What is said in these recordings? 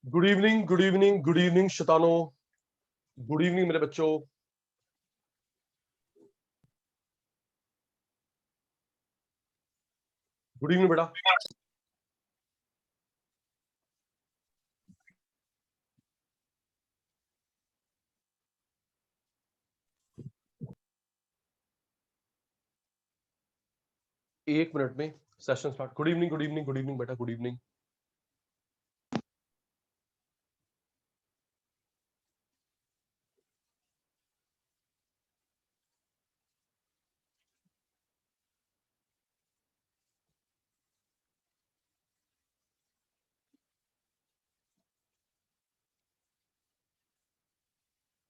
Good evening, good evening, good evening शैतानो। Good evening मेरे बच्चों। गुड इवनिंग बेटा। एक मिनट में session start. Good evening, good evening, good evening बेटा, गुड इवनिंग।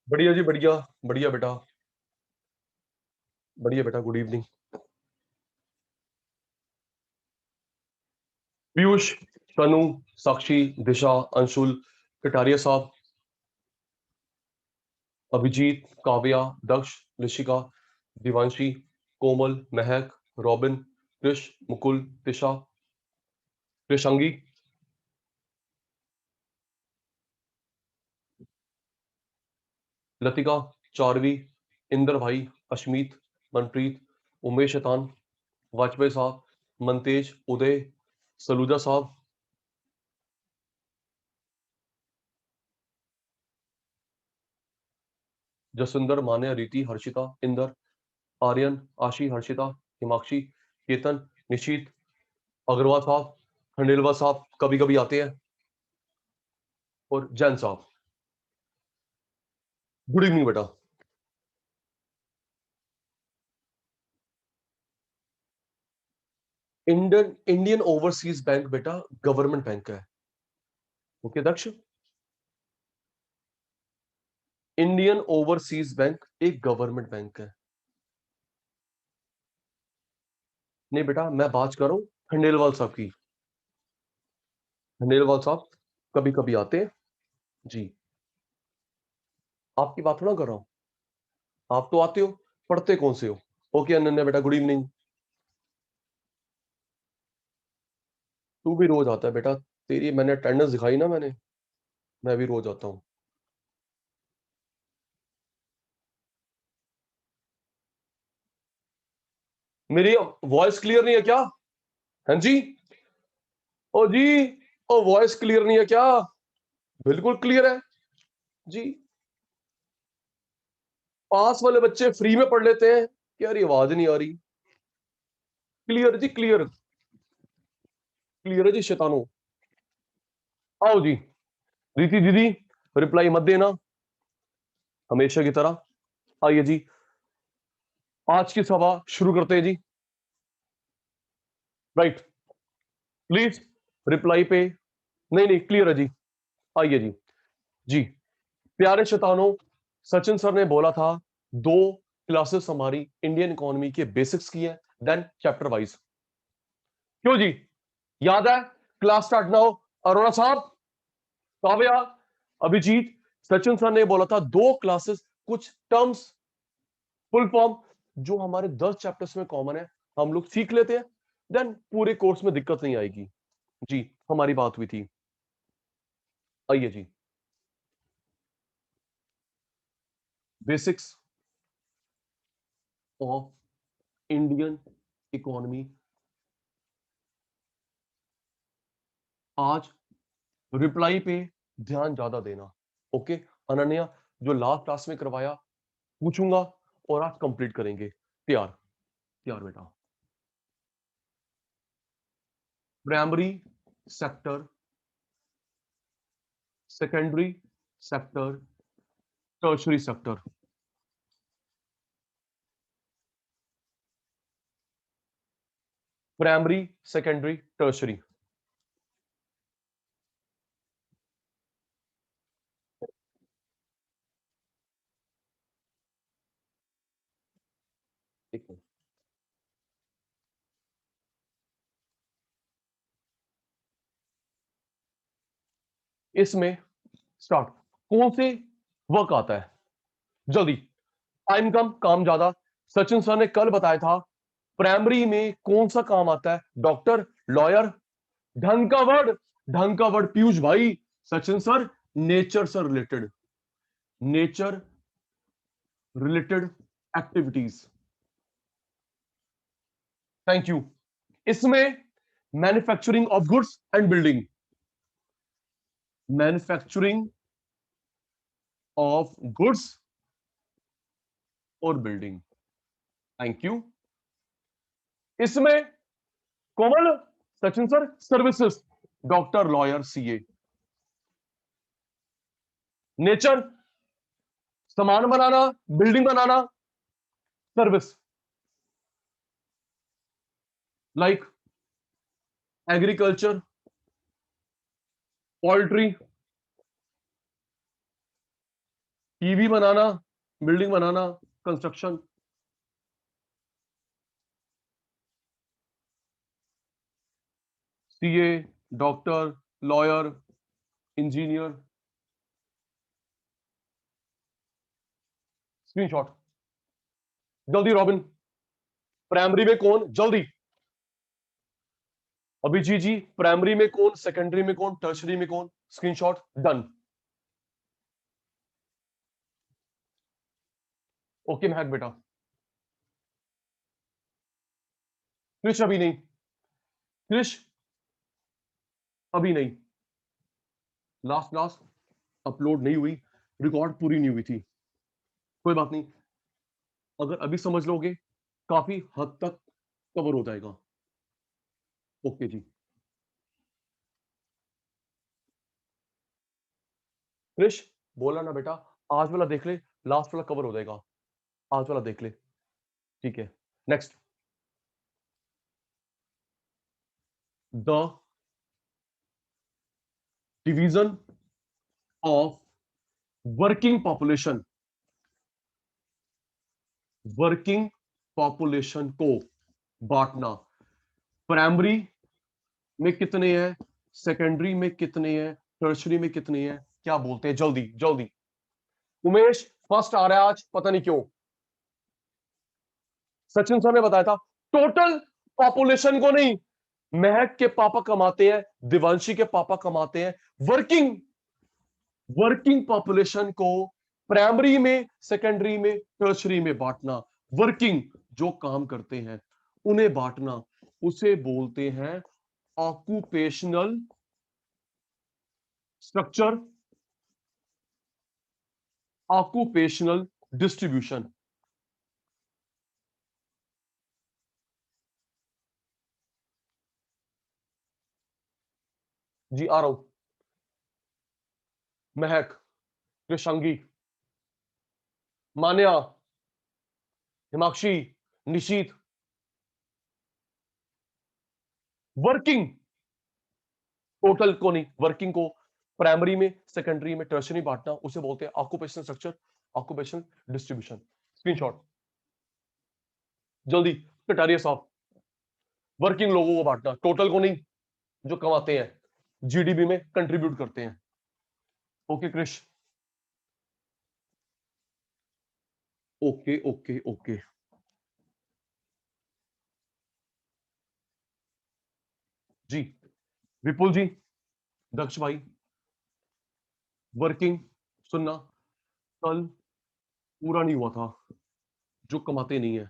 बढ़िया जी, बढ़िया बढ़िया बेटा, बढ़िया बेटा। गुड इवनिंग पीयूष, तनु, साक्षी, दिशा, अंशुल, कटारिया साहब, अभिजीत, काव्या, दक्ष, ऋषिका, दिवांशी, कोमल, महक, रॉबिन, कृष, मुकुल, तिशा, कृषांगी, लतिका, चारवी, इंदर भाई, अश्मीत, मनप्रीत, उमेश शैतान, वाजपेयी साहब, मनतेज, उदय, सलूजा साहब, जसविंदर, मान्या, रीति, हर्षिता, इंदर, आर्यन, आशी, हर्षिता, हिमाक्षी, केतन, निशीत, अग्रवाल साहब, खंडेलवाल साहब कभी कभी आते हैं, और जैन साहब। गुड इवनिंग बेटा। इंडियन ओवरसीज बैंक बेटा गवर्नमेंट बैंक है। ओके दक्ष, इंडियन ओवरसीज बैंक एक गवर्नमेंट बैंक है। नहीं बेटा, मैं बात कर रहा हूं खंडेलवाल साहब की। खंडेलवाल साहब कभी कभी आते हैं जी। आपकी बात थोड़ा कर रहा हूं, आप तो आते हो, पढ़ते कौन से हो। ओके अनन्या बेटा, गुड इवनिंग। तू भी रोज आता है बेटा, तेरी मैंने अटेंडेंस दिखाई ना, मैं भी रोज आता हूँ। मेरी वॉइस क्लियर नहीं है क्या? हाँ जी। ओ जी, ओ वॉइस क्लियर नहीं है क्या? बिल्कुल क्लियर है जी। पास वाले बच्चे फ्री में पढ़ लेते हैं कि यार ये आवाज नहीं आ रही। क्लियर जी, क्लियर क्लियर है जी शैतानो। आओ जी, रीति दीदी रिप्लाई मत देना, हमेशा की तरह। आइए जी, आज की सभा शुरू करते हैं जी। राइट, प्लीज रिप्लाई पे। नहीं नहीं, क्लियर है जी। आइए जी। जी प्यारे शैतानों, सचिन सर ने बोला था दो क्लासेस हमारी इंडियन इकोनॉमी के बेसिक्स की है, देन चैप्टर वाइज। क्यों जी, याद है? Class start now. अरोड़ा साहब, काव्या, अभिजीत, सचिन सर ने बोला था दो क्लासेस, कुछ टर्म्स, फुल फॉर्म जो हमारे 10 चैप्टर्स में कॉमन है हम लोग सीख लेते हैं, देन पूरे कोर्स में दिक्कत नहीं आएगी जी। हमारी बात हुई थी। आइए जी, बेसिक्स ऑफ इंडियन इकोनॉमी। आज रिप्लाई पे ध्यान ज्यादा देना। ओके अनन्या, जो लास्ट क्लास में करवाया पूछूंगा और आज कंप्लीट करेंगे। तैयार? तैयार बेटा। Primary sector, secondary sector, tertiary sector. Primary, secondary, tertiary. एक मिनट। इसमें स्टार्ट कौन से वर्क आता है जल्दी, टाइम कम काम ज्यादा। सचिन सर ने कल बताया था प्राइमरी में कौन सा काम आता है, डॉक्टर, लॉयर। ढंग का वर्ड पीयूष भाई। सचिन सर नेचर से related, nature related activities. Thank you. इसमें manufacturing of goods and building, manufacturing of goods और बिल्डिंग। Thank you. इसमें Komal, Sachin sir services, doctor, lawyer, CA. Nature सामान बनाना, बिल्डिंग बनाना, service like agriculture, poultry, TV बनाना, building बनाना, construction. CA, doctor, lawyer, engineer. Screenshot जल्दी Robin. Primary में कौन, जल्दी अभिजीत जी, प्राइमरी में कौन, सेकेंडरी में कौन, टर्शरी में कौन। Screenshot done. ओके महक बेटा। क्रिश अभी नहीं, क्रिश अभी नहीं, लास्ट लास्ट अपलोड नहीं हुई, रिकॉर्ड पूरी नहीं हुई थी। कोई बात नहीं, अगर अभी समझ लोगे काफी हद तक कवर हो जाएगा। ओके जी। क्रिश बोला ना बेटा, आज वाला देख ले, लास्ट वाला कवर हो जाएगा, आज वाला देख ले, ठीक है। Next, the division of working population, working population को बांटना। प्राइमरी में कितने हैं, सेकेंडरी में कितने हैं, टर्शरी में कितने हैं, क्या बोलते हैं, जल्दी जल्दी। उमेश फर्स्ट आ रहा है आज, पता नहीं क्यों। सचिन सर ने बताया था टोटल पॉपुलेशन को नहीं, महक के पापा कमाते हैं, दिवांशी के पापा कमाते हैं, वर्किंग वर्किंग पॉपुलेशन को प्राइमरी में, सेकेंडरी में, टर्शरी में बांटना। वर्किंग जो काम करते हैं उन्हें बांटना, उसे बोलते हैं ऑक्यूपेशनल स्ट्रक्चर, ऑक्यूपेशनल डिस्ट्रीब्यूशन। जी आ रहा हूं। महक, कृषांगी, मान्या, हिमाक्षी, निशीत। वर्किंग टोटल को नहीं, वर्किंग को प्राइमरी में, सेकेंडरी में, टर्शरी बांटना, उसे बोलते हैं occupational structure, occupational distribution. Screenshot जल्दी, कटारिया साहब। वर्किंग लोगों को बांटना, टोटल को नहीं, जो कमाते हैं, जीडीपी में कंट्रीब्यूट करते हैं। Okay Krish, okay okay okay. जी विपुल जी, दक्ष भाई, वर्किंग सुनना, कल पूरा नहीं हुआ था, जो कमाते नहीं है।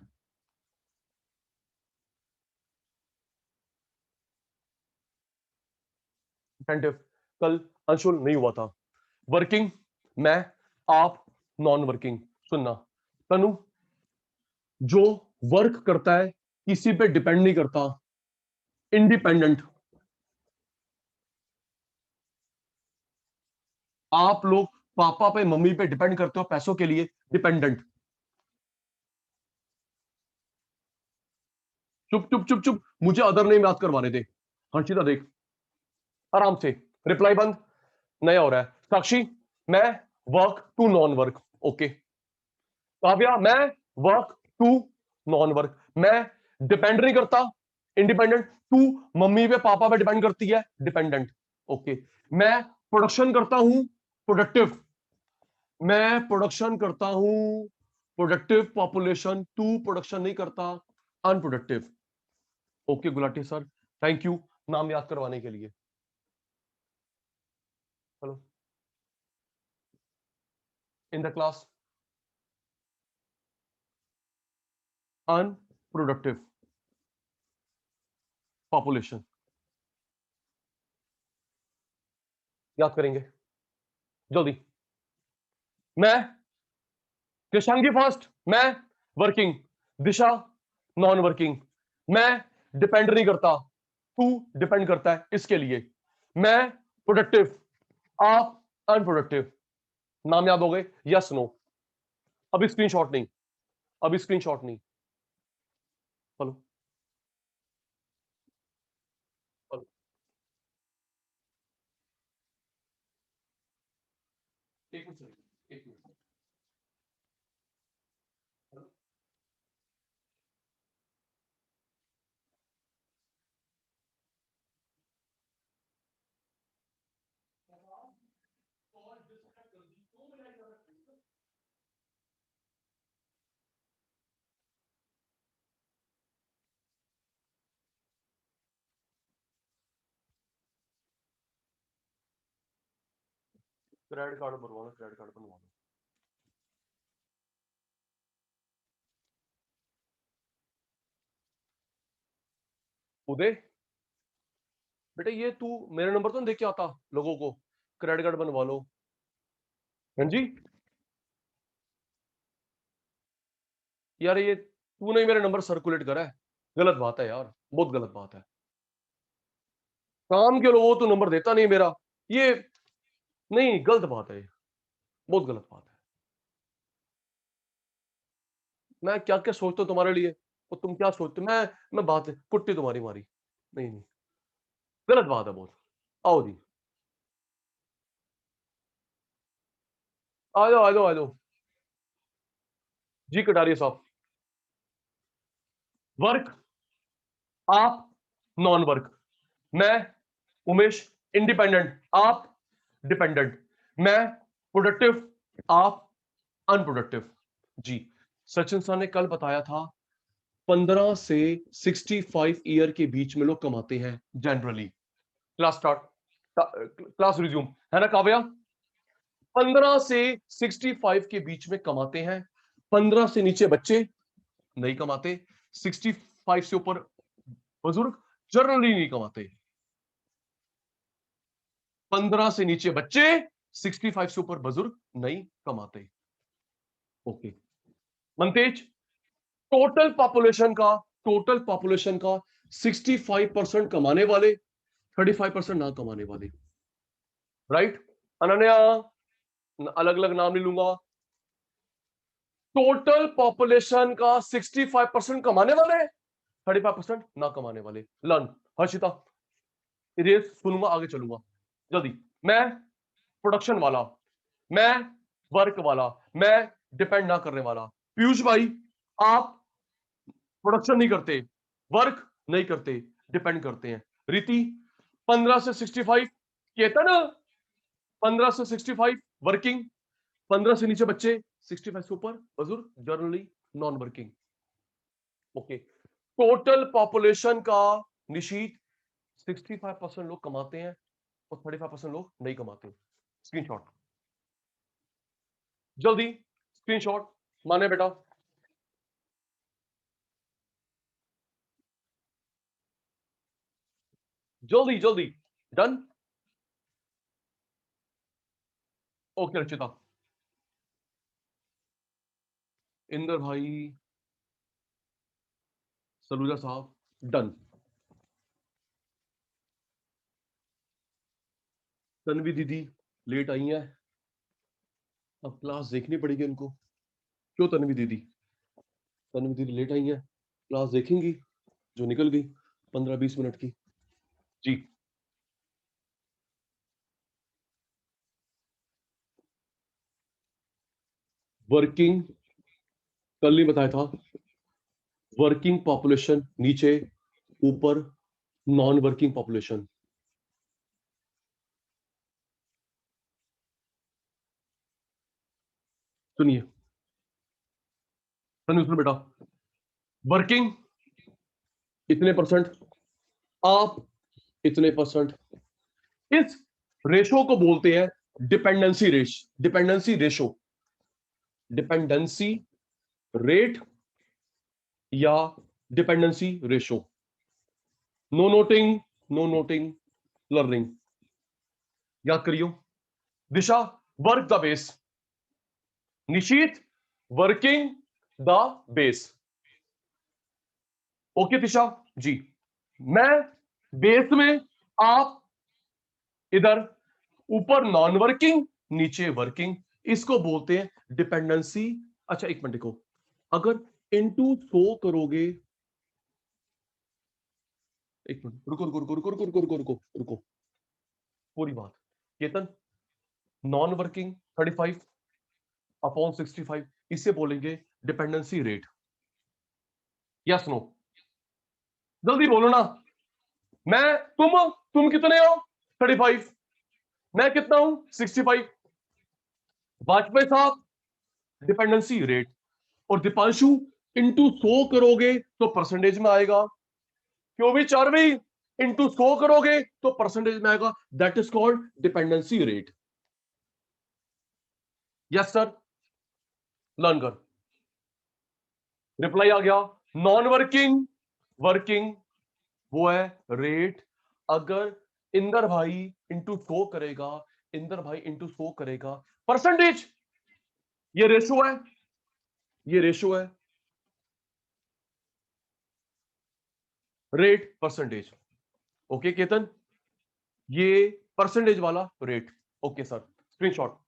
अटेंटिव, कल अंशुल नहीं हुआ था। वर्किंग मैं, आप, नॉन वर्किंग सुनना। तनु जो वर्क करता है, किसी पे डिपेंड नहीं करता, इंडिपेंडेंट। आप लोग पापा पे मम्मी पे डिपेंड करते हो पैसों के लिए, डिपेंडेंट। चुप चुप चुप चुप, मुझे अदर नेम याद करवाने दे। हर्षिता देख, आराम से, रिप्लाई बंद, नया हो रहा है। साक्षी मैं work to non work, okay. Kavya मैं वर्क टू नॉन वर्क, मैं डिपेंड नहीं करता, इंडिपेंडेंट। टू मम्मी पे पापा पे डिपेंड करती है, डिपेंडेंट, ओके। मैं प्रोडक्शन करता हूं प्रोडक्टिव, मैं प्रोडक्शन करता हूं प्रोडक्टिव पॉपुलेशन, तू प्रोडक्शन नहीं करता unproductive. Okay Gulati sir, thank you नाम याद करवाने के लिए। Hello in the class unproductive population याद करेंगे जल्दी। मैं कृषांगी फर्स्ट, मैं वर्किंग, दिशा नॉन वर्किंग, मैं डिपेंड नहीं करता, तू डिपेंड करता है इसके लिए, मैं प्रोडक्टिव, आप अनप्रोडक्टिव। नाम याद हो गए, यस नो। अभी स्क्रीनशॉट नहीं, अभी स्क्रीनशॉट नहीं। चलो चलो एक मिनट एक मिनट। क्रेडिट कार्ड बनवाना, क्रेडिट कार्ड बनवाना। उदय बेटे ये तू मेरा नंबर तो नहीं देख के आता लोगों को, क्रेडिट कार्ड बनवा लो। हाँ जी यार, ये तूने मेरा नंबर सर्कुलेट करा है, गलत बात है यार, बहुत गलत बात है। काम के लोगों को तू नंबर देता नहीं मेरा, ये नहीं, गलत बात है ये, बहुत गलत बात है। मैं क्या क्या सोचता हूँ तुम्हारे लिए, और तुम क्या सोचते हो, मैं बात कुट्टी तुम्हारी मारी, नहीं नहीं, गलत बात है बहुत। आओ जी, आ जाओ आ जाओ आ जाओ। जी कटारिया साहब, वर्क आप नॉन वर्क, मैं उमेश इंडिपेंडेंट, आप डिपेंडेंट, मैं प्रोडक्टिव, आप अनप्रोडक्टिव। जी सचिन सर ने कल बताया था 15 से 65 ईयर के बीच में लोग कमाते हैं generally. Class start, class resume, है ना काव्या? 15 से 65 के बीच में कमाते हैं, 15 से नीचे बच्चे नहीं कमाते, 65 से ऊपर बुजुर्ग जनरली नहीं कमाते। 15 से नीचे बच्चे, 65 से ऊपर बुजुर्ग नहीं कमाते। ओके मनतेज, टोटल पॉपुलेशन का 65% कमाने वाले, 35% ना कमाने वाले, राइट? अनन्या, अलग अलग नाम नहीं लूंगा। टोटल पॉपुलेशन का 65% कमाने वाले, 35% ना कमाने वाले। लर्न हर्षिता, रेस सुनूंगा आगे चलूंगा जल्दी। मैं प्रोडक्शन वाला, मैं वर्क वाला, मैं डिपेंड ना करने वाला। पीयूष भाई, आप प्रोडक्शन नहीं करते, वर्क नहीं करते, डिपेंड करते हैं। रीति 15 से 65, केतन 15 से 65 वर्किंग, 15 से नीचे बच्चे, 65 से ऊपर बुजुर्ग generally non working. Okay total population का निशीत 65% लोग कमाते हैं और 35% लोग नहीं कमाते। स्क्रीनशॉट जल्दी, स्क्रीनशॉट माने बेटा, जल्दी जल्दी। डन। ओके रचिता, इंदर भाई, सलूजा साहब, डन। तन्वी दीदी लेट आई हैं, अब क्लास देखनी पड़ेगी उनको। क्यों तन्वी दीदी, तन्वी दीदी लेट आई हैं, क्लास देखेंगी जो निकल गई 15-20 मिनट की। जी वर्किंग, कल नहीं बताया था, वर्किंग पॉपुलेशन नीचे, ऊपर नॉन वर्किंग पॉपुलेशन। सुनिए बेटा, वर्किंग इतने परसेंट, आप इतने परसेंट, इस रेशो को बोलते हैं डिपेंडेंसी रेशो, डिपेंडेंसी रेट या dependency ratio. No noting learning. याद करियो, Disha work the base, Nishit working the base. Okay Disha ji, मैं बेस में, आप इधर ऊपर नॉन वर्किंग नीचे वर्किंग, इसको बोलते हैं डिपेंडेंसी। अच्छा एक मिनट देखो, अगर इनटू 100 करोगे, एक मिनट रुको रुको रुको रुको रुको रुको रुको रुको रुको, पूरी बात केतन, नॉन वर्किंग 35 अपॉन 65, इसे बोलेंगे डिपेंडेंसी रेट। यस नो, जल्दी बोलो ना। मैं, तुम कितने हो 35, मैं कितना हूं 65। वाजपेयी साहब डिपेंडेंसी रेट, और दीपांशु इंटू 100 करोगे तो परसेंटेज में आएगा, क्यों भी चारवी इंटू 100 करोगे तो परसेंटेज में आएगा, that is called dependency rate. Yes sir, learn कर। रिप्लाई आ गया, नॉन वर्किंग वर्किंग वो है रेट, अगर इंदर भाई इंटू 100 करेगा, इंदर भाई इंटू 100 करेगा, परसेंटेज, ये रेशो है, ये रेशो है, रेट परसेंटेज। ओके केतन, ये परसेंटेज वाला रेट। ओके सर, स्क्रीनशॉट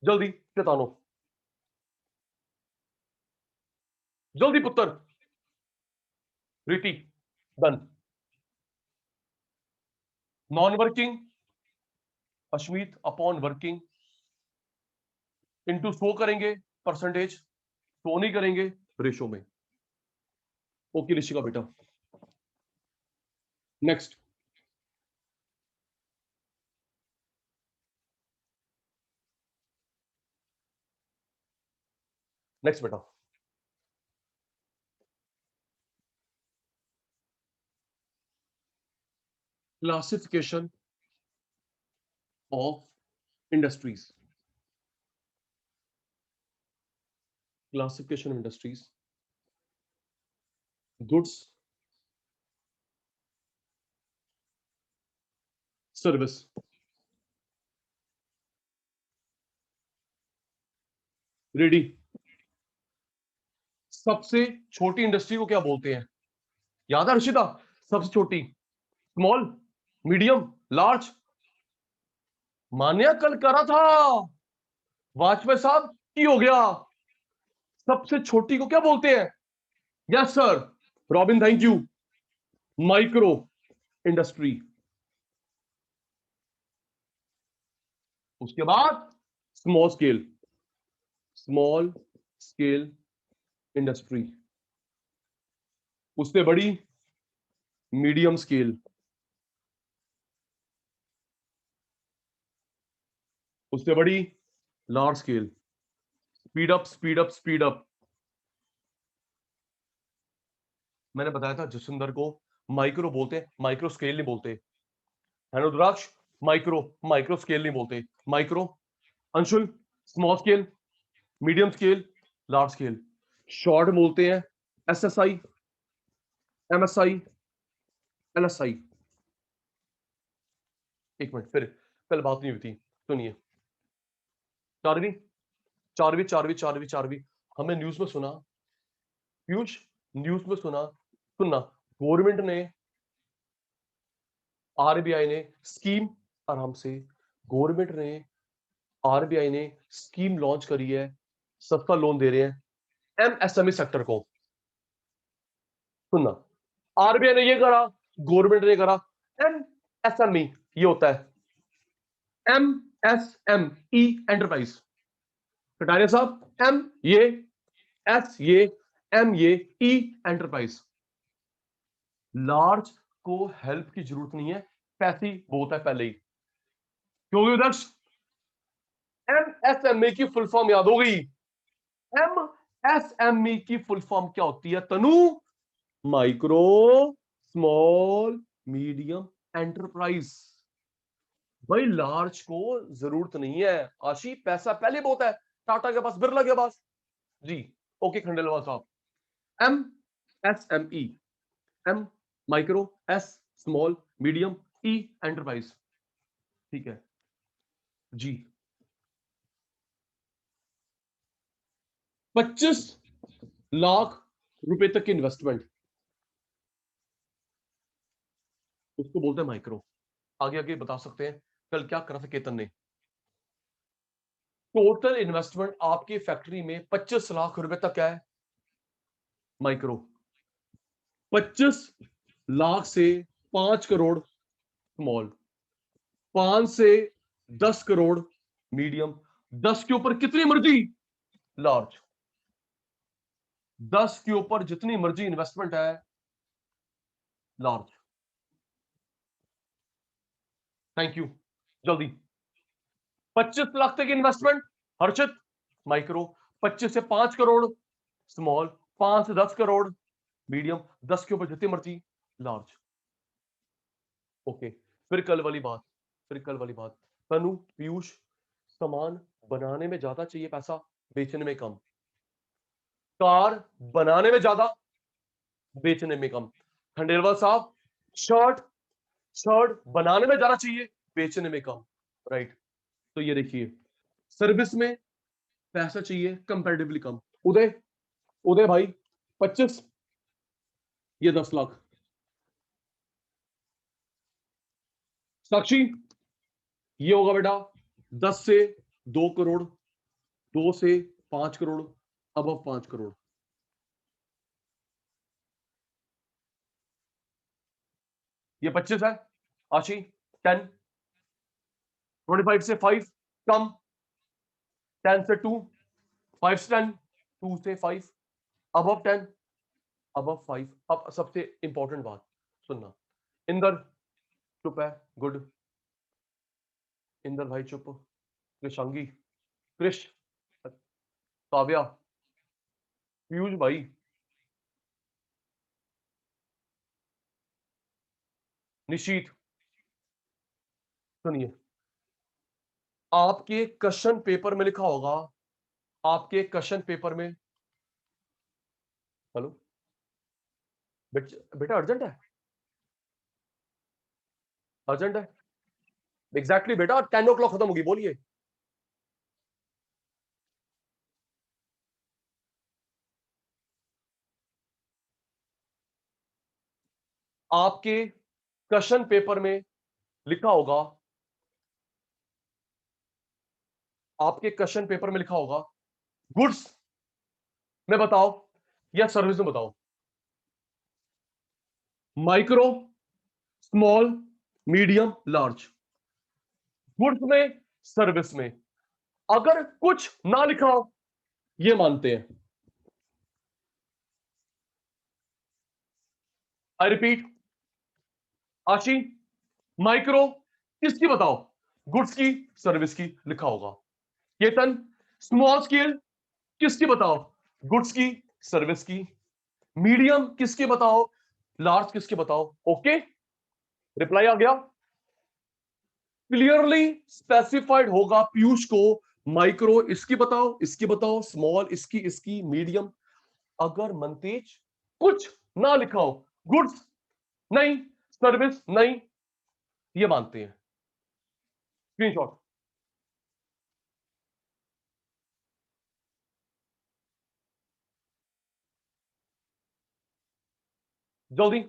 जल्दी चेतानो, जल्दी पुत्र, Riti done. Non working Ashmeet upon working into 100 करेंगे परसेंटेज, 100 नहीं करेंगे रेशो में। ओके ऋषिका बेटा, नेक्स्ट नेक्स्ट बेटा, classification of industries, classification of industries, goods service. Ready, सबसे छोटी इंडस्ट्री को क्या बोलते हैं, याद है ऋषिता, सबसे छोटी, स्मॉल, मीडियम, लार्ज। मान्या कल करा था, वाजपेयी साहब की हो गया, सबसे छोटी को क्या बोलते हैं। Yes sir, robin thank you. Micro industry, उसके बाद small scale, small scale industry, उससे बड़ी मीडियम स्केल, उससे बड़ी large scale. Speed up speed up speed up, मैंने बताया था जसविंदर को माइक्रो बोलते हैं, माइक्रो स्केल नहीं बोलते, है ना रुद्राक्ष, माइक्रो माइक्रो स्केल नहीं बोलते, micro. Anshul small scale, medium scale, large scale. Short बोलते हैं एसएसआई, एमएसआई, एलएसआई। एक मिनट, फिर कल बात नहीं हुई थी, सुनिए। चारवीं चारवीं चारवीं चारवीं चारवीं, हमें न्यूज में सुना, पीयूष, न्यूज में सुना, सुनना, गवर्नमेंट ने, आरबीआई ने स्कीम, आराम से, गवर्नमेंट ने, आरबीआई ने स्कीम लॉन्च करी है, सस्ता लोन दे रहे हैं एमएसएमई सेक्टर को। सुनना, आरबीआई ने ये करा, गवर्नमेंट ने करा, एमएसएमई ये होता है एमएसएमई एंटरप्राइज। कटारिया साहब, एम ये, एस ये, एम ये, ई एंटरप्राइज। लार्ज को हेल्प की जरूरत नहीं है, पैसे बहुत है पहले ही, क्योंकि दक्ष एमएसएमई की फुल फॉर्म याद हो गई? एमएसएमई की फुल फॉर्म क्या होती है Tanu? Micro small medium enterprise. भाई लार्ज को जरूरत नहीं है आशी, पैसा पहले बहुत है टाटा के पास, बिरला के पास। जी ओके खंडेलवाल साहब। M S M E, M micro, S small, medium, E enterprise. ठीक है जी। 25 लाख रुपए तक की इन्वेस्टमेंट, उसको बोलते हैं माइक्रो। आगे आगे बता सकते हैं कल क्या करा था केतन ने। टोटल इन्वेस्टमेंट आपकी फैक्ट्री में 25 लाख रुपए तक है, माइक्रो। 25 लाख से 5 करोड़ स्मॉल, 5 से 10 करोड़ मीडियम, 10 के ऊपर कितनी मर्जी लार्ज, 10 के ऊपर जितनी मर्जी इन्वेस्टमेंट है लार्ज। Thank you. जल्दी 25 लाख तक इन्वेस्टमेंट हर्षित माइक्रो, 25 से 5 करोड़ स्मॉल, 5 से 10 करोड़ मीडियम, 10 के ऊपर जितनी मर्जी लार्ज। ओके फिर कल वाली बात तनु पीयूष, सामान बनाने में ज्यादा चाहिए पैसा, बेचने में कम। कार बनाने में ज्यादा, बेचने में कम। खंडेलवाल साहब शर्ट, शर्ट बनाने में ज्यादा चाहिए, बेचने में कम। राइट। तो ये देखिए सर्विस में पैसा चाहिए कंपैरेटिवली कम। उदय, उदय भाई 25, ये 10 लाख। साक्षी ये होगा बेटा 10 से 2 करोड़, 2 से 5 करोड़, अब 5 करोड़। ये 25 है आशी, 10, 25 से 5 कम, 10 से 2, 5 से 10, 2 से 5, अब 10, अब 5। अब सबसे इंपॉर्टेंट बात सुनना। इंदर चुप है, गुड। इंदर भाई चुप। कृषांगी, कृष, काव्या, पीयूष भाई, निशीत, सुनिए। आपके क्वेश्चन पेपर में लिखा होगा, आपके क्वेश्चन पेपर में, हेलो बेटा अर्जेंट है, अर्जेंट है एग्जैक्टली बेटा, 10 o'clock खत्म होगी, बोलिए। आपके क्वेश्चन पेपर में लिखा होगा, आपके क्वेश्चन पेपर में लिखा होगा गुड्स में बताओ या सर्विस में बताओ, micro small medium large, goods में सर्विस में। अगर कुछ ना लिखा हो ये मानते हैं। आई रिपीट आशी, माइक्रो किसकी बताओ, गुड्स की सर्विस की लिखा होगा। केतन स्मॉल स्केल किसकी बताओ, गुड्स की सर्विस की। मीडियम किसकी बताओ, लार्ज किसकी बताओ। ओके रिप्लाई आ गया, क्लियरली स्पेसिफाइड होगा पीयूष को, माइक्रो इसकी बताओ, इसकी बताओ, स्मॉल इसकी, इसकी, मीडियम। अगर मनतेज कुछ ना लिखा हो, गुड्स नहीं, सर्विस नहीं, ये मानते हैं। स्क्रीनशॉट जल्दी।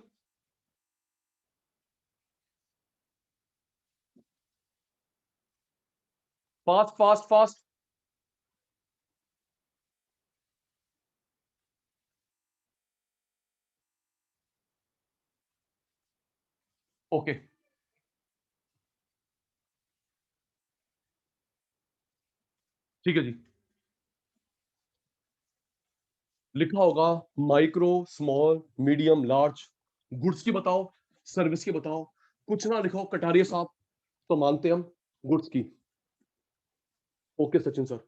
Fast fast fast. ओके ठीक है जी। लिखा होगा micro small medium large, goods की बताओ, सर्विस की बताओ। कुछ ना लिखो कटारिया साहब, तो मानते हम गुड्स की। Okay Sachin sir.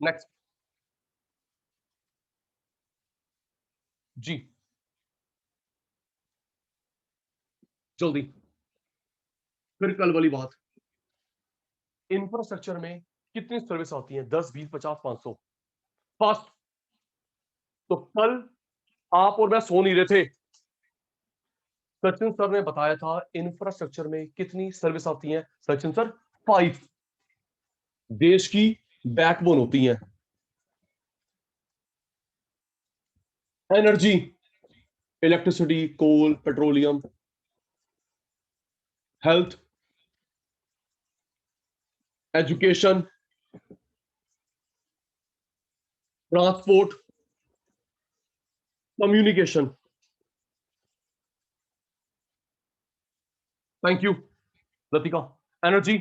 नेक्स्ट। जी जल्दी। फिर कल वाली बात, इंफ्रास्ट्रक्चर में कितनी सर्विस आती है? 10, 20, 50, 500? फास्ट। तो कल आप और मैं सो नहीं रहे थे। सचिन सर ने बताया था इंफ्रास्ट्रक्चर में कितनी सर्विस आती है? सचिन सर 5। देश की बैकबोन होती है। Energy, electricity, coal, petroleum, health, education, transport, communication. Thank you Latika. Energy,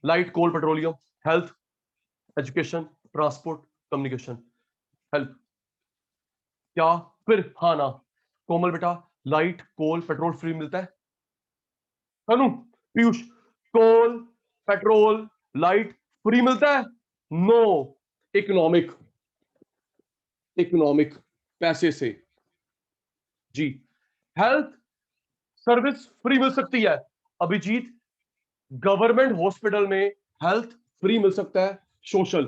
light, coal, petroleum, health, education, transport, communication, health. क्या? फिर हाँ ना? कोमल बेटा, लाइट, कोल, पेट्रोल फ्री मिलता है? Anu, Piyush, coal, petrol, light free मिलता है? नो। इकोनॉमिक, इकोनॉमिक, पैसे से। जी। हेल्थ सर्विस फ्री मिल सकती है अभिजीत। गवर्नमेंट हॉस्पिटल में हेल्थ फ्री मिल सकता है। सोशल।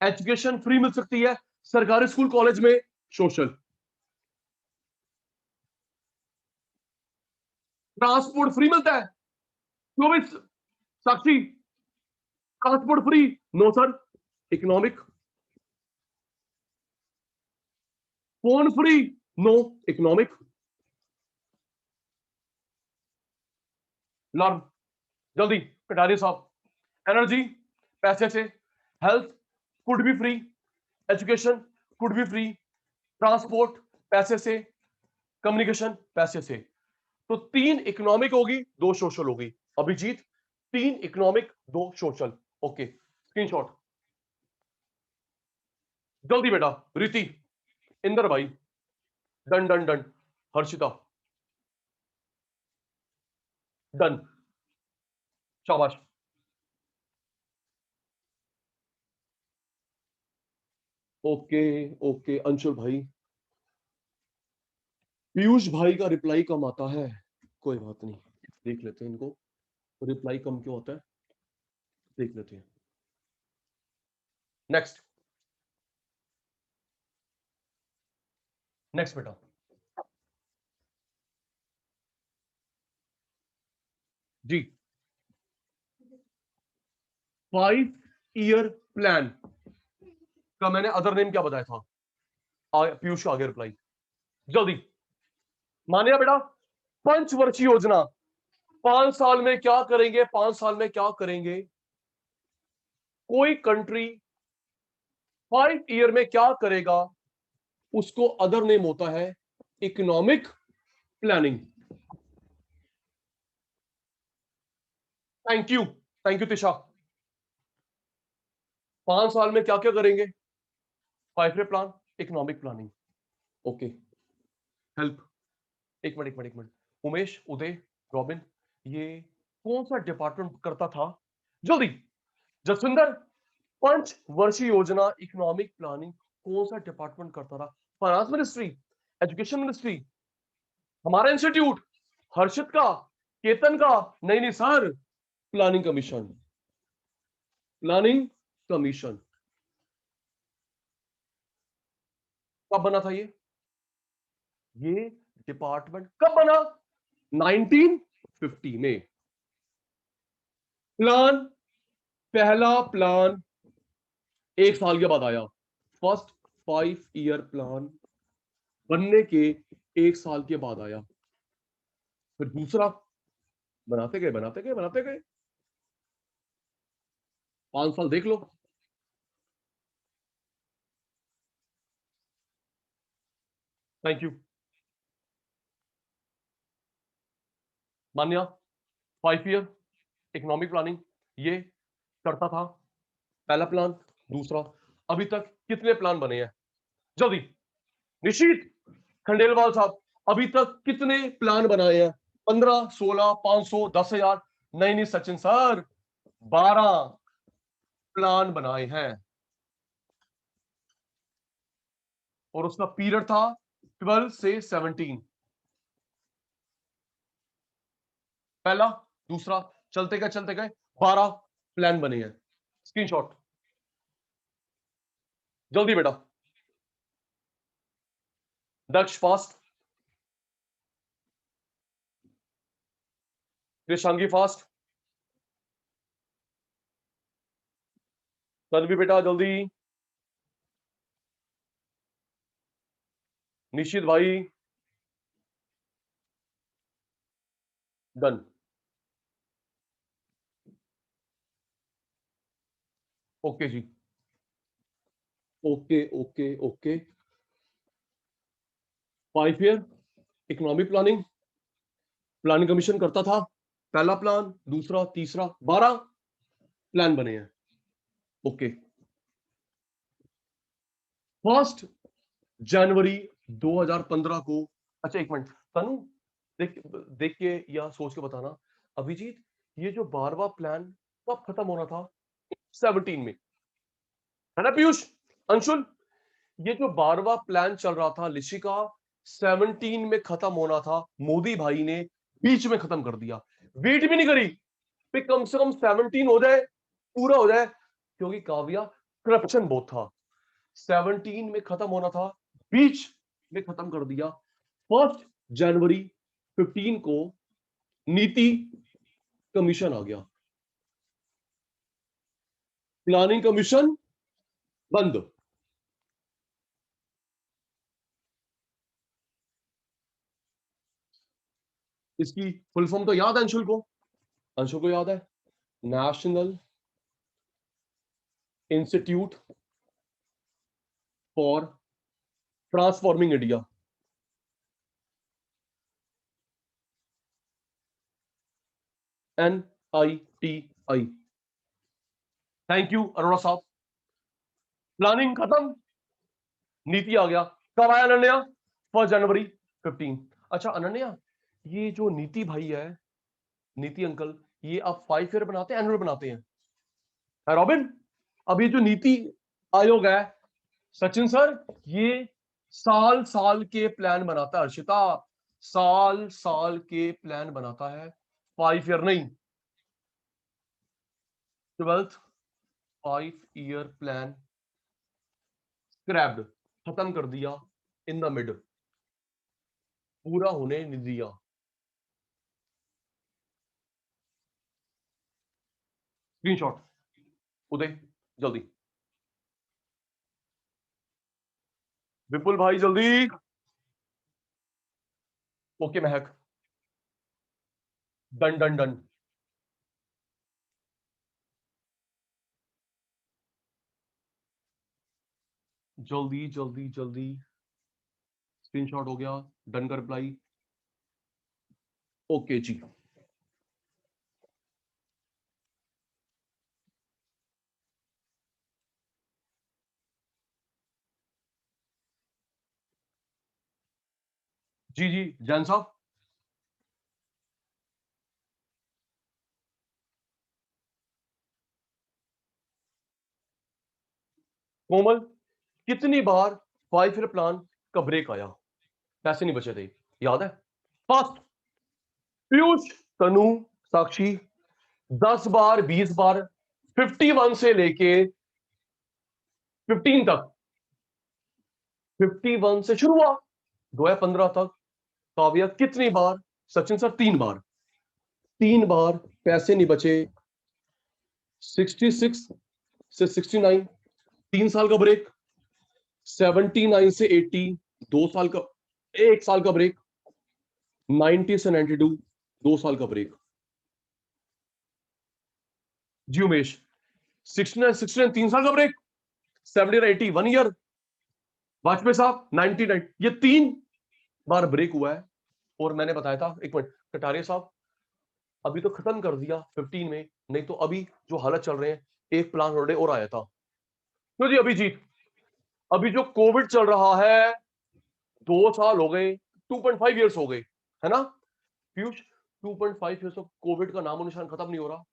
एजुकेशन फ्री मिल सकती है सरकारी स्कूल कॉलेज में। सोशल। ट्रांसपोर्ट फ्री मिलता है? क्यों भी Sakshi? Transport free? No sir. Economic. Phone free? No. Economic. Learn. जल्दी कटारिया साहब। एनर्जी पैसे से, health could B free, education could be free, transport पैसे से, कम्युनिकेशन पैसे से। तो 3 इकोनॉमिक होगी, 2 सोशल होगी। Abhijit 3 economic, 2 social. Okay screenshot. जल्दी बेटा। रीति, इंदर भाई, done done done. Harshita, done. शाबाश। ओके ओके अंशुल भाई। पीयूष भाई का रिप्लाई कम आता है, कोई बात नहीं, देख लेते हैं इनको। रिप्लाई कम क्यों आता है, देख लेते हैं। नेक्स्ट। नेक्स्ट बेटा। जी। 5 ईयर प्लान का मैंने अदर नेम क्या बताया था? पीयूष का आगे रिप्लाई। जल्दी। मानिया बेटा, पंचवर्षीय योजना। 5 साल में क्या करेंगे? 5 साल में क्या करेंगे? कोई कंट्री 5 ईयर में क्या करेगा, उसको अदर नेम होता है economic planning. Thank you, thank you Tisha. 5 साल में क्या क्या करेंगे? 5 year plan, economic planning. Okay. Help. एक मिनट एक मिनट एक मिनट। उमेश, उदय, रॉबिन, ये कौन सा डिपार्टमेंट करता था? जल्दी। जसविंदर, पंचवर्षीय योजना इकोनॉमिक प्लानिंग कौन सा डिपार्टमेंट करता था? फाइनेंस मिनिस्ट्री, एजुकेशन मिनिस्ट्री, हमारा इंस्टीट्यूट, हर्षित का, केतन का? नहीं नहीं sir, planning commission, planning commission. कब बना था ये डिपार्टमेंट कब बना? 1950 में। प्लान, पहला प्लान 1 साल के बाद आया। फर्स्ट 5 ईयर प्लान बनने के 1 साल के बाद आया। फिर दूसरा, बनाते गए बनाते गए बनाते गए, 5 साल देख लो। Thank you Manya. 5 year economic planning ये करता था, पहला प्लान। दूसरा, अभी तक कितने प्लान बने हैं? जल्दी। निशीत खंडेलवाल साहब, अभी तक कितने प्लान बनाए हैं? 15, 16, 500, 10,000? नहीं नहीं सचिन सर, 12 प्लान बनाए हैं, और उसका पीरियड था 12 से 17। पहला, दूसरा, चलते गए 12 प्लान बने हैं। स्क्रीनशॉट जल्दी बेटा। दक्ष फास्ट, कृषांगी फास्ट, तन्वी बेटा जल्दी, निश्चित भाई, डन। ओके जी, okay okay okay. 5 year economic planning, planning commission करता था। पहला प्लान, दूसरा, तीसरा, 12 प्लान बने हैं। ओके। 1 जनवरी 2015 को, अच्छा एक मिनट तनु, देख देख के या सोच के बताना, अभिजीत ये जो 12वां प्लान कब खत्म होना था? 17 में, है ना पीयूष, अंशुल? ये जो 12वां प्लान चल रहा था लिशिका, 17 में खत्म होना था, मोदी भाई ने बीच में खत्म कर दिया, वेट भी नहीं करी कि कम से कम 17 हो जाए, पूरा हो जाए, क्योंकि काव्या करप्शन बहुत था। 17 में खत्म होना था, बीच में खत्म कर दिया। 1 जनवरी 15 को नीति कमीशन आ गया, प्लानिंग कमीशन बंद। इसकी फुल फॉर्म तो याद है अंशुल को? अंशुल को याद है? National institute for transforming India, NITI। Thank you Arora साहब। प्लानिंग खत्म, नीति आ गया। कब आया अनन्या? 1 जनवरी 15। अच्छा अनन्या, ये जो नीति भाई है, नीति अंकल, ये आप 5 ईयर बनाते हैं, एनुअल बनाते हैं? रॉबिन, अब ये जो नीति आयोग है, सचिन सर, ये साल साल के प्लान बनाता है। अर्शिता, साल साल के प्लान बनाता है, 5 ईयर नहीं। 12th 5 ईयर प्लान स्क्रैप्ड, खत्म कर दिया इन द मिड, पूरा होने नहीं दिया। स्क्रीनशॉट उदय जल्दी, विपुल भाई जल्दी, ओके महक, डन डन डन, जल्दी जल्दी जल्दी, स्क्रीनशॉट हो गया, डन का रिप्लाई, ओके जी। जी जी जैन साहब, कोमल, कितनी बार 5 ईयर प्लान का ब्रेक आया, पैसे नहीं बचे थे, याद है? फास्ट, पीयूष, तनु, साक्षी, 10 बार, 20 बार, 51 से लेके 15 तक, 51 से शुरू हुआ 2015 तक, काव्या कितनी बार? सचिन सर 3 बार, 3 बार पैसे नहीं बचे। 66 से 69, 3 साल का ब्रेक। 79 से 80, 2 साल का, 1 साल का ब्रेक। 90 से 92, 2 साल का ब्रेक। जी उमेश, 69 3 साल का ब्रेक। 70 1 ईयर। वाजपेयी साहब 99, ये 3 बार ब्रेक हुआ है। और मैंने बताया था, एक मिनट कटारिया साहब, अभी तो खत्म कर दिया 15 में, नहीं तो अभी जो हालत चल रहे हैं, एक प्लान हॉलिडे और आया था। तो जी अभिजीत, अभी जो कोविड चल रहा है, 2 साल हो गए, 2.5 ईयर्स हो गए, है ना पीयूष? 2.5 ईयर्स ऑफ कोविड का नामो निशान खत्म नहीं हो रहा।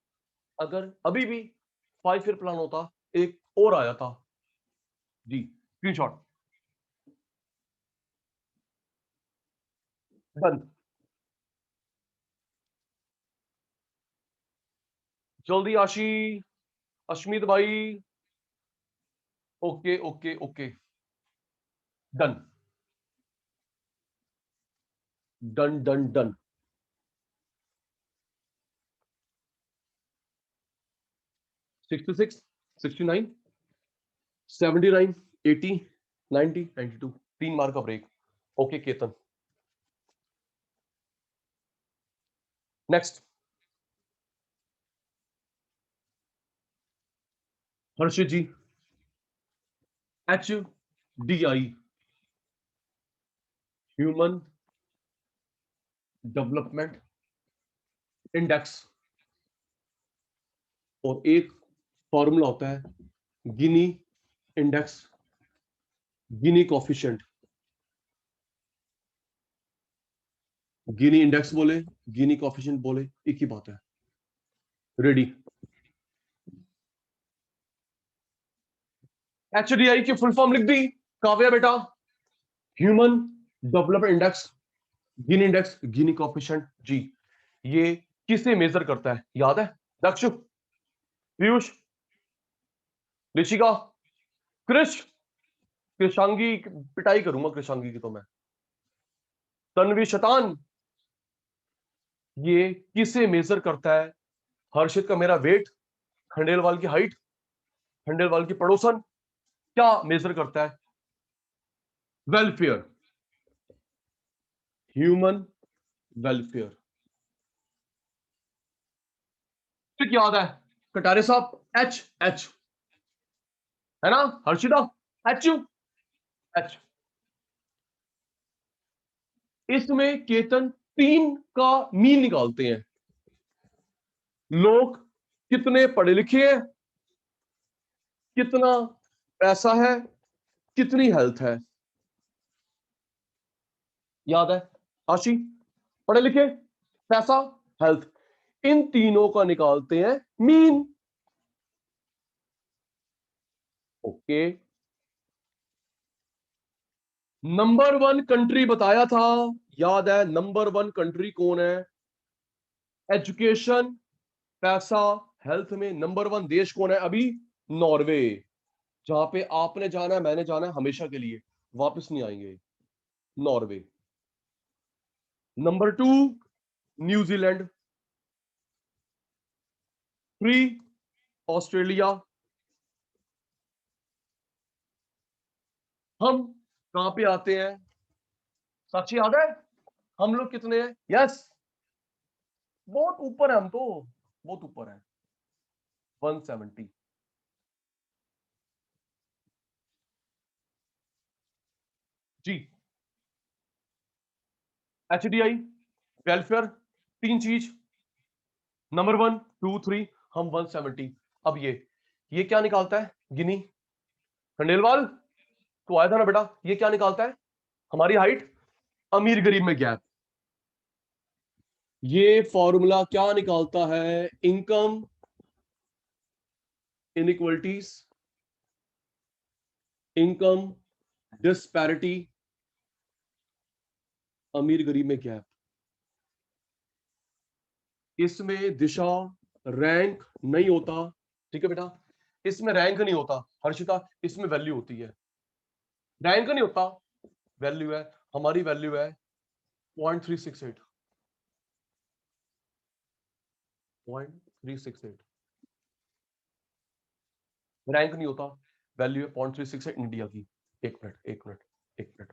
अगर अभी भी 5 ईयर प्लान होता, एक और आया था जी। Screenshot done. जल्दी आशी, अश्मित भाई। Okay okay okay, done done done done. 66, 69, 79, 80, 90, 92, 3 mark का ब्रेक। Okay Ketan, next Harshit ji. HDI, human development index, और एक फॉर्मूला होता है Gini index, Gini coefficient. Gini index बोले, गिनी कॉफिशिएंट बोले, एक ही बात है। रेडी? HDI की फुल फॉर्म लिख दी काव्या बेटा। Human development index, Gini index, Gini coefficient जी। ये किसे मेजर करता है, याद है? दक्षु, पीयूष, ऋषिका, कृष, कृषांगी, पिटाई करूंगा कृषांगी की तो मैं। तन्वी, शतान, ये किसे मेजर करता है? हर्षित का मेरा वेट, खंडेलवाल की हाइट, खंडेलवाल की पड़ोसन, क्या मेजर करता है? Welfare, human welfare. ठीक याद है कटारे साहब? एच एच, है ना हर्षिता? H U, H. इसमें केतन 3 का मीन निकालते हैं। लोग कितने पढ़े लिखे हैं, कितना पैसा है, कितनी हेल्थ है। याद है आशी? पढ़े लिखे, पैसा, हेल्थ, इन तीनों का निकालते हैं मीन। ओके, नंबर 1 कंट्री बताया था, याद है? नंबर 1 कंट्री कौन है? एजुकेशन, पैसा, हेल्थ में नंबर 1 देश कौन है अभी? नॉर्वे। जहां पे आपने जाना है, मैंने जाना है हमेशा के लिए, वापस नहीं आएंगे। नॉर्वे। Number 2 New Zealand, 3 Australia. हम कहां पे आते हैं? साक्षी याद है हम लोग कितने हैं? यस, बहुत ऊपर है हम तो, बहुत ऊपर है, 170। जी। HDI, वेलफेयर, 3 चीज, नंबर 1, 2, 3, हम 170। अब ये क्या निकालता है? गिनी, खंडेलवाल तो आया था ना बेटा, ये क्या निकालता है? हमारी हाइट, अमीर गरीब में गैप। ये फॉर्मूला क्या निकालता है? इनकम इनइक्वलिटीज, इनकम डिस्पैरिटी, अमीर गरीब में गैप। इसमें दिशा, रैंक नहीं होता, ठीक है बेटा? इसमें रैंक नहीं होता हर्षिता, इसमें वैल्यू होती है। रैंक नहीं होता, वैल्यू है। हमारी वैल्यू है 0.368, 0.368। रैंक नहीं होता, वैल्यू है 0.368 इंडिया की। एक मिनट, एक मिनट, एक minute,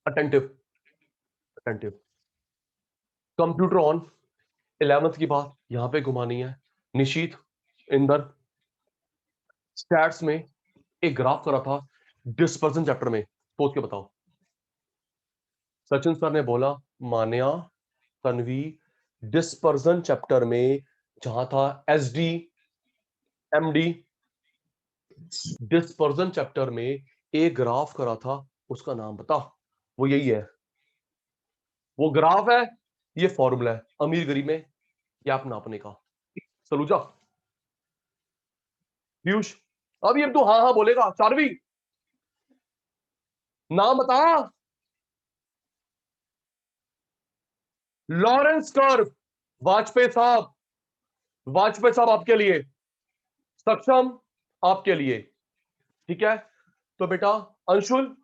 attentive, attentive, computer on. 11th की बात यहां पे घुमानी है। निशीत, इंदर, स्टैट्स में एक ग्राफ करा था डिस्पर्जन चैप्टर में, सोच के बताओ। सचिन सर ने बोला मान्या, तन्वी, डिस्पर्जन चैप्टर में जहां था SD, MD, डिस्पर्जन चैप्टर में एक ग्राफ करा था उसका नाम बता। वो यही है, वो ग्राफ है, ये फॉर्मूला है अमीर गरीब में गैप नापने का। सलूजा, पीयूष, अभी अब तू हाँ हाँ बोलेगा। चारवी, नाम बता। Lawrence curve. वाजपेयी साहब, वाजपेयी साहब आपके लिए, सक्षम आपके लिए, ठीक है। तो बेटा अंशुल,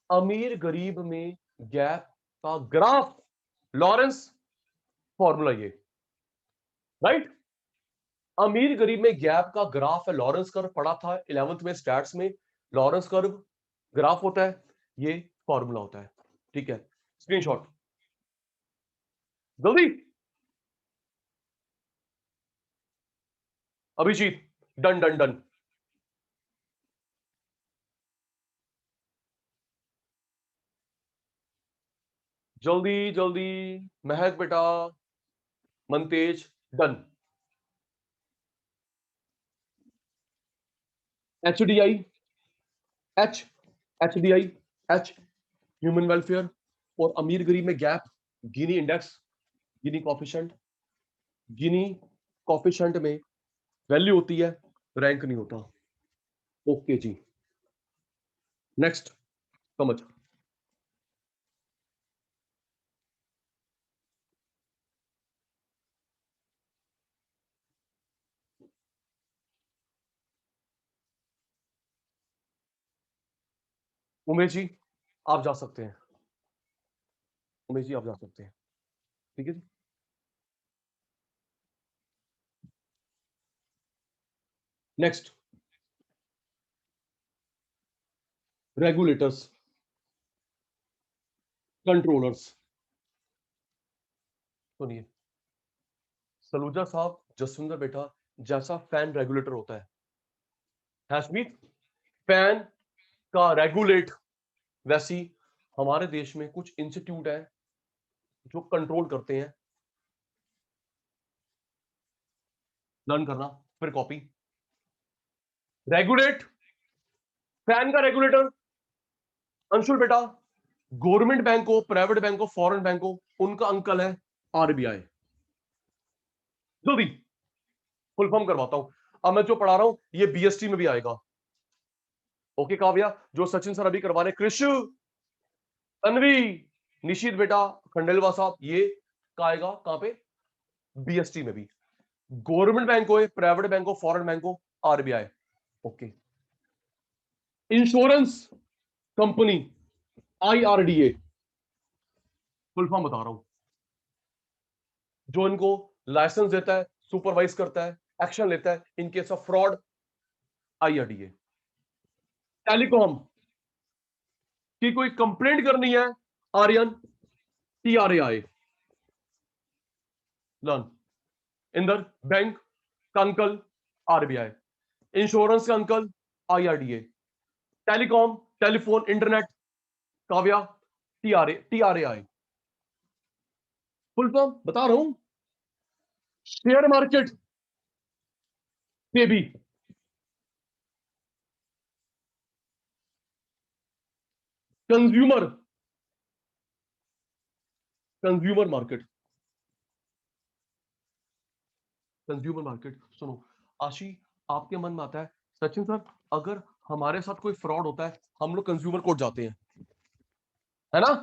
अमीर गरीब में गैप का ग्राफ, लॉरेंस फॉर्मूला ये, राइट। अमीर गरीब में गैप का ग्राफ है लॉरेंस कर्व, पढ़ा था 11th में स्टैट्स में। लॉरेंस कर्व ग्राफ होता है, ये फॉर्मूला होता है, ठीक है। स्क्रीनशॉट जल्दी। Abhijeet, done done done. जल्दी जल्दी। महक बेटा, Mantej, done. H D I, H, H D I, H human welfare, और अमीर गरीब में gap, Gini index, Gini coefficient. Gini coefficient में वैल्यू होती है, रैंक नहीं होता। ओके जी, नेक्स्ट। समझ। उमेश जी, आप जा सकते हैं। उमेश जी आप जा सकते हैं, ठीक है जी। Next, regulators, controllers. सुनिए सलूजा साहब, जसविंदर बेटा, जैसा फैन रेगुलेटर होता है स्मिथ, फैन का रेगुलेट, वैसी हमारे देश में कुछ इंस्टीट्यूट है जो कंट्रोल करते हैं। लर्न करना, फिर कॉपी। रेगुलेट, फैन का रेगुलेटर, अंशुल बेटा, गवर्नमेंट बैंक हो, प्राइवेट बैंक हो, फॉरेन बैंक हो, उनका अंकल है आरबीआई। जल्दी फुल फॉर्म करवाता हूं। अब मैं जो पढ़ा रहा हूं ये बीएसटी में भी आएगा। ओके काव्या, जो सचिन सर अभी करवा रहे, कृष, तन्वी, निशित बेटा, खंडेलवा साहब, ये का आएगा कहां पे, बीएसटी में भी। गवर्नमेंट बैंक हो, प्राइवेट बैंक हो, फॉरेन बैंक हो, RBI. Okay. Insurance company, IRDA, full form बता रहा हूं, जो इनको लाइसेंस देता है, सुपरवाइज करता है, एक्शन लेता है in case of fraud, IRDA. Telecom की कोई कंप्लेंट करनी है, Aryan, TRAI. Learn. Inder, bank का अंकल आरबीआई, इंश्योरेंस का uncle IRDA, telecom telephone internet, Kavya, TRAI. Full form बता रहा हूं। शेयर मार्केट से भी, consumer, consumer market, consumer market. सुनो आशी, आपके मन में आता है सचिन सर, अगर हमारे साथ कोई फ्रॉड होता है हम लोग कंज्यूमर कोर्ट जाते हैं, है ना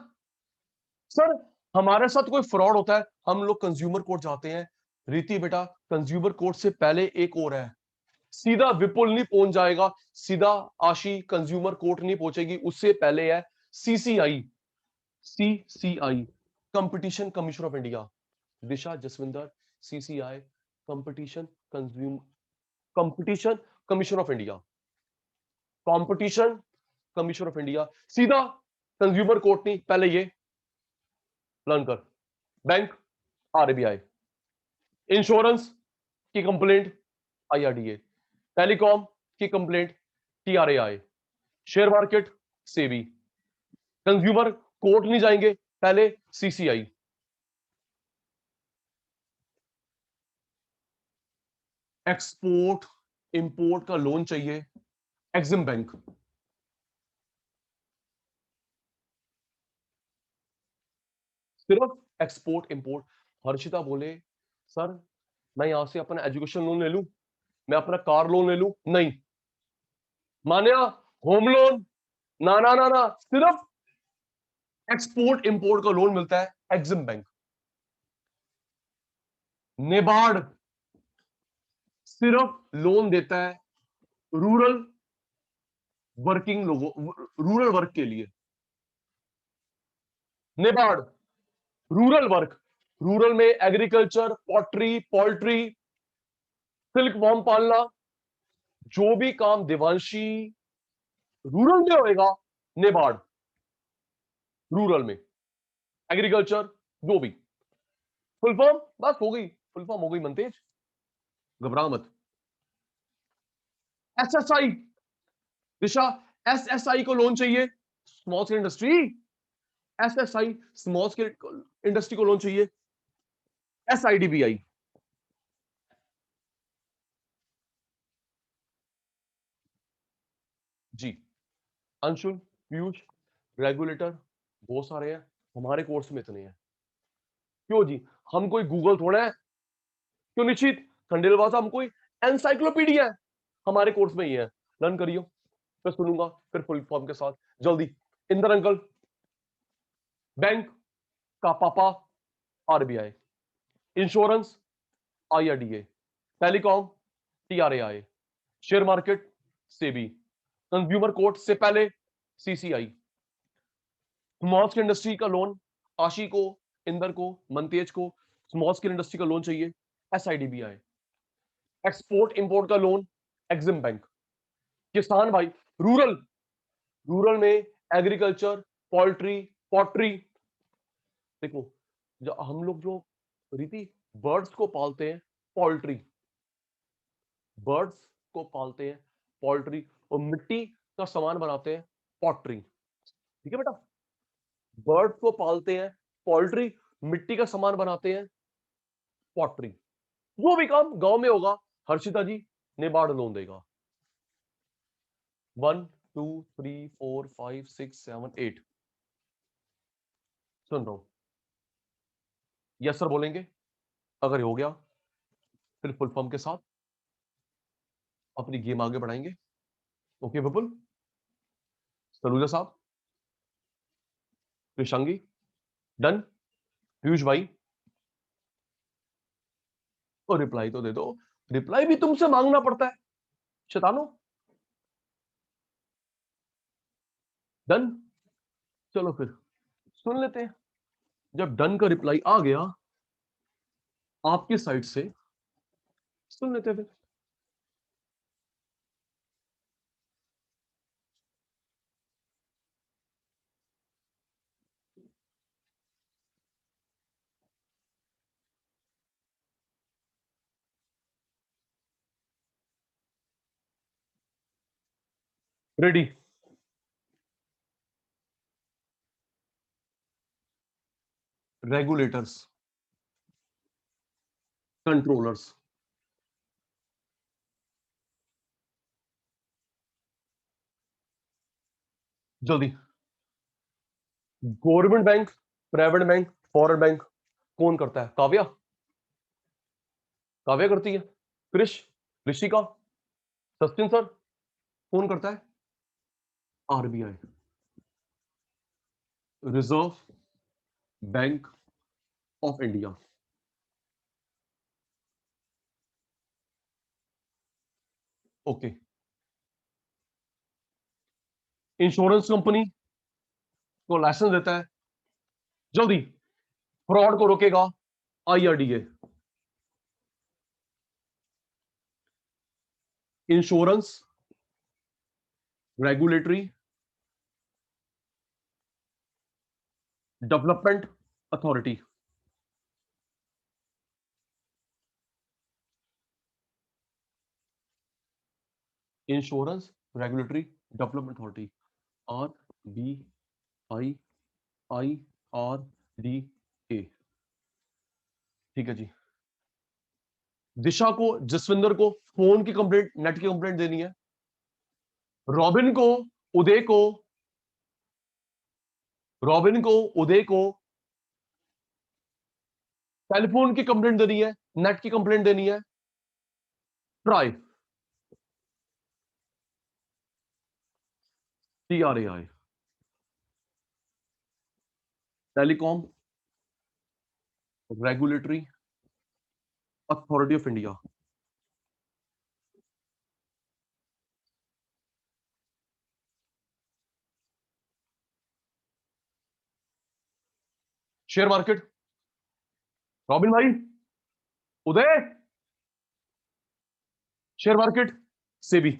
सर। हमारे साथ कोई फ्रॉड होता है हम लोग कंज्यूमर कोर्ट जाते हैं। रीति बेटा, कंज्यूमर कोर्ट से पहले एक और है, सीधा विपुल नहीं पहुंच जाएगा, सीधा आशी कंज्यूमर कोर्ट नहीं पहुंचेगी, उससे पहले है CCI, CCI, competition commission of India. Disha, Jaswinder, CCI, competition consume competition commission of India, competition commission of India, सीधा कंज्यूमर कोर्ट नहीं, पहले ये लर्न कर। बैंक, आरबीआई, इंश्योरेंस की कंप्लेंट, आईआरडीए, टेलीकॉम की complaint, TRAI, share market, SEBI, consumer court नहीं जाएंगे, पहले सीसीआई। एक्सपोर्ट इंपोर्ट का लोन चाहिए, एक्सिम बैंक, सिर्फ एक्सपोर्ट इंपोर्ट। हर्षिता बोले सर मैं यहां से अपना एजुकेशन लोन ले लूं, मैं अपना कार लोन ले लूं, नहीं मान्या, होम लोन ना ना ना ना, सिर्फ एक्सपोर्ट इंपोर्ट का लोन मिलता है एग्जिम बैंक। नेबार्ड सिर्फ लोन देता है रूरल वर्किंग लोगों, रूरल वर्क के लिए। नेबार्ड रूरल वर्क, रूरल में agriculture, pottery, poultry, silk worm पालना, जो भी काम देवांशी रूरल में होएगा, नेबार्ड रूरल में, एग्रीकल्चर जो भी। फुल फॉर्म बस हो गई, फुल फॉर्म हो गई मनतेज, घबरा मत। एसएसआई दिशा, एसएसआई को लोन चाहिए, small scale industry, SSI small scale industry को लोन चाहिए, एसआईडीबीआई। जी अंशुल, पीयूष, रेगुलेटर बहुत सारे हैं, हमारे कोर्स में इतने हैं। क्यों जी, हम कोई गूगल थोड़ा है, क्यों निश्चित, खंडेलवाल साहब हम कोई एनसाइक्लोपीडिया है, हमारे कोर्स में ही है। लर्न करियो, फिर सुनूंगा, फिर फुल फॉर्म के साथ जल्दी। इंदर अंकल, बैंक का पापा RBI, insurance IRDA, telecom TRAI, share market SEBI, consumer court से पहले सीसीआई, स्मॉल स्केल इंडस्ट्री का लोन आशी को, इंदर को, मनतेज को स्मॉल स्केल इंडस्ट्री का लोन चाहिए, एसआईडीबीआई, एक्सपोर्ट इंपोर्ट का लोन एक्सिम बैंक, किसान भाई रूरल, रूरल में एग्रीकल्चर, पोल्ट्री, पॉटरी। देखो जो हम लोग जो रीति बर्ड्स को पालते हैं, पोल्ट्री, बर्ड्स को पालते हैं पोल्ट्री, और मिट्टी का सामान बनाते हैं पॉटरी। ठीक है बेटा, बर्ड्स को पालते हैं पोल्ट्री, मिट्टी का सामान बनाते हैं पॉटरी। वो भी काम गांव में होगा, हर्षिता जी नेबार्ड लोन देगा। 1 2 3 4 5 6 7 8, सुन रहा हूं, यस सर बोलेंगे, अगर हो गया फिर फुल फॉर्म के साथ अपनी गेम आगे बढ़ाएंगे। ओके विपुल, सलूजा साहब, कृषांगी, डन, पीयूष भाई, और रिप्लाई तो दे दो, रिप्लाई भी तुमसे मांगना पड़ता है शैतानो। डन, चलो फिर सुन लेते हैं, जब डन का रिप्लाई आ गया आपकी साइड से, सुन लेते हैं फिर। रेडी, रेगुलेटर्स, कंट्रोलर्स, जल्दी। Government bank, private bank, foreign bank, कौन करता है? काव्या, काव्या करती है। कृष, ऋषिका, सचिन सर, कौन करता है? RBI, reserve bank of India. Okay, insurance company को लाइसेंस देता है, जल्दी, फ्रॉड को रोकेगा IRDA, insurance regulatory development authority, insurance regulatory development authority, R B I, I R D A. ठीक है जी, दिशा को, जसविंदर को फोन की कंप्लेंट, नेट की कंप्लेंट देनी है, रॉबिन को, उदय को, रॉबिन को, उदय को टेलीफोन की कंप्लेंट देनी है, नेट की कंप्लेंट देनी है, TRAI, TRAI, telecom regulatory authority of India, share market, Robin भाई, Uday, share market, SEBI,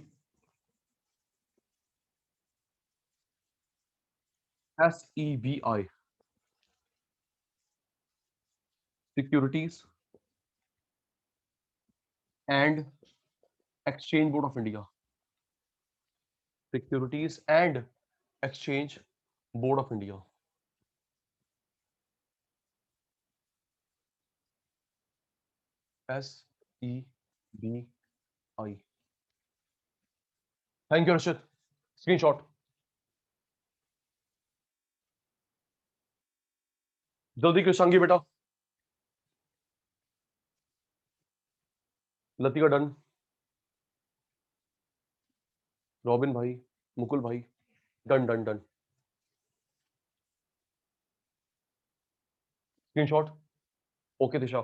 SEBI, securities and exchange board of India, securities and exchange board of India, SEBI। Thank you Arshit, screenshot, जल्दी कृष्णांगी बेटा, Latika done, Robin भाई, मुकुल भाई, done done done, screenshot, okay Disha,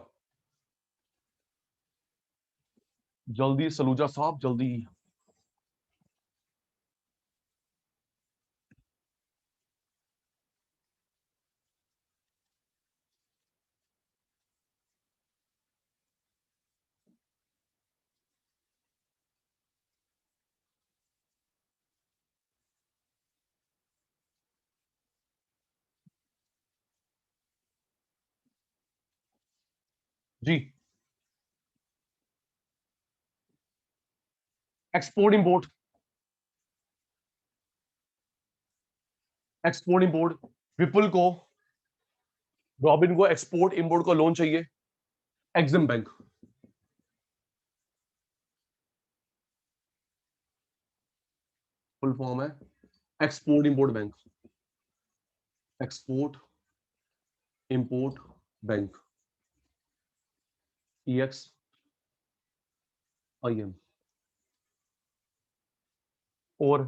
जल्दी सलूजा साहब जल्दी, जी, export import, export import, Vipul को, Robin को एक्सपोर्ट इंपोर्ट का लोन चाहिए, एक्सिम बैंक, फुल फॉर्म है export import bank, export import bank, EXIM। और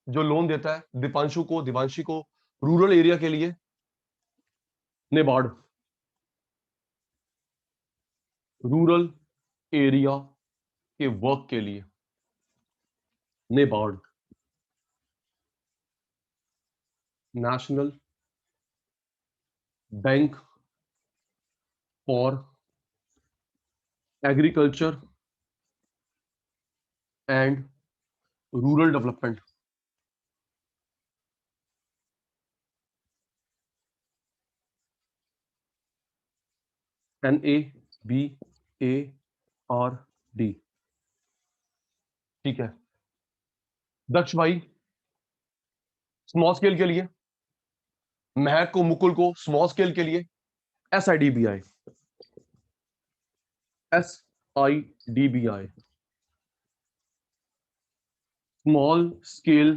जो लोन देता है दीपांशु को, दिवांशी को, रूरल एरिया के लिए, नेबार्ड, रूरल एरिया के वर्क के लिए, NABARD, national bank for agriculture and rural development, NABARD। ठीक है, दक्ष भाई स्मॉल स्केल के लिए, महक को, मुकुल को स्मॉल स्केल के लिए, SIDBI, SIDBI, small scale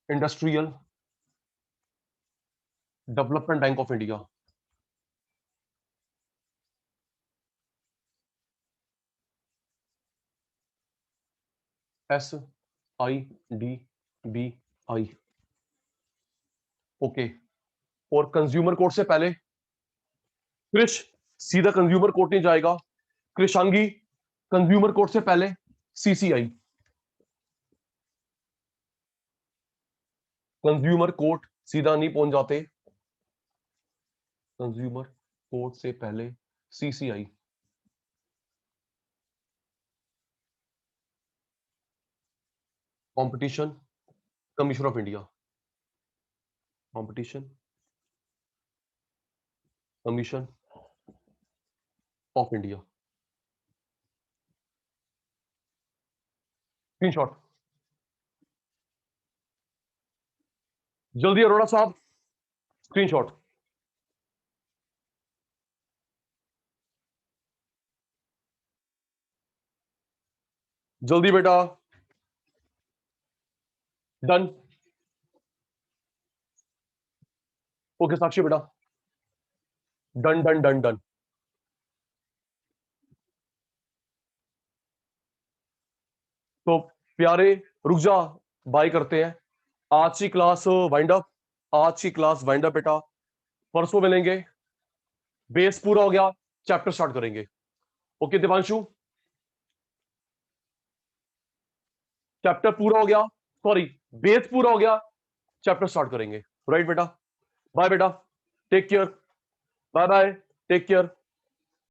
industrial development bank of India, SIDBI। Okay, और कंज्यूमर कोर्ट से पहले क्रिश सीधा कंज्यूमर कोर्ट नहीं जाएगा, कृषांगी कंज्यूमर कोर्ट से पहले CCI, कंज्यूमर कोर्ट सीधा नहीं पहुंच जाते, कंज्यूमर कोर्ट से पहले CCI, competition commission of India, competition commission of India, screenshot, जल्दी अरोड़ा साहब, स्क्रीनशॉट, जल्दी बेटा, डन, ओके साक्षी बेटा, डन डन डन डन। तो प्यारे रुक जा, बाय करते हैं। आज की क्लास वाइंड अप, आज की क्लास वाइंड अप बेटा। परसों मिलेंगे, बेस पूरा हो गया, चैप्टर स्टार्ट करेंगे। ओके दिवांशु, चैप्टर पूरा हो गया, सॉरी बेस पूरा हो गया, चैप्टर स्टार्ट करेंगे। राइट बेटा, बाय बेटा, take care, bye bye, take care.